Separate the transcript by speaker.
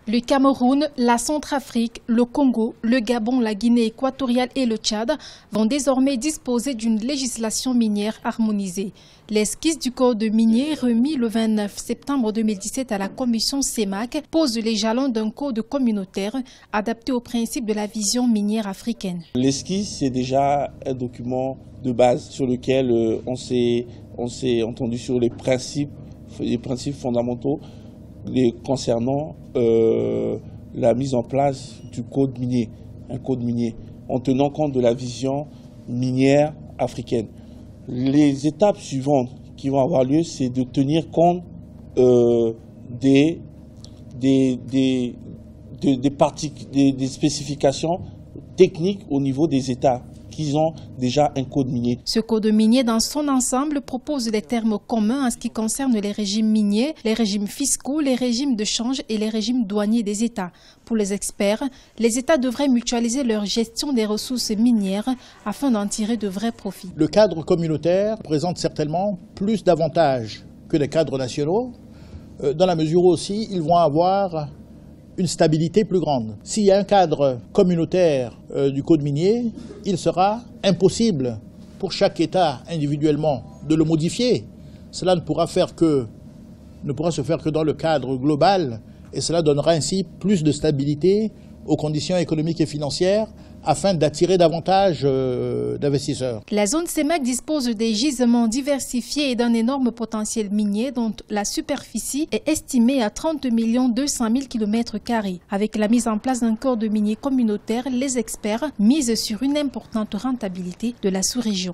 Speaker 1: Le Cameroun, la Centrafrique, le Congo, le Gabon, la Guinée équatoriale et le Tchad vont désormais disposer d'une législation minière harmonisée. L'esquisse du code minier remis le 29 septembre 2017 à la commission CEMAC pose les jalons d'un code communautaire adapté aux principes de la vision minière africaine.
Speaker 2: L'esquisse, c'est déjà un document de base sur lequel on s'est entendu sur les principes fondamentaux concernant la mise en place du code minier, un code minier, en tenant compte de la vision minière africaine. Les étapes suivantes qui vont avoir lieu, c'est de tenir compte des spécifications techniques au niveau des États qui ont déjà un code minier.
Speaker 1: Ce code minier dans son ensemble propose des termes communs en ce qui concerne les régimes miniers, les régimes fiscaux, les régimes de change et les régimes douaniers des États. Pour les experts, les États devraient mutualiser leur gestion des ressources minières afin d'en tirer de vrais profits.
Speaker 3: Le cadre communautaire présente certainement plus d'avantages que les cadres nationaux, dans la mesure où aussi ils vont avoir une stabilité plus grande. S'il y a un cadre communautaire du code minier, il sera impossible pour chaque État individuellement de le modifier. Cela ne pourra se faire que dans le cadre global et cela donnera ainsi plus de stabilité aux conditions économiques et financières afin d'attirer davantage d'investisseurs.
Speaker 1: La zone CEMAC dispose des gisements diversifiés et d'un énorme potentiel minier dont la superficie est estimée à 30 200 000 km². Avec la mise en place d'un code minier communautaire, les experts misent sur une importante rentabilité de la sous-région.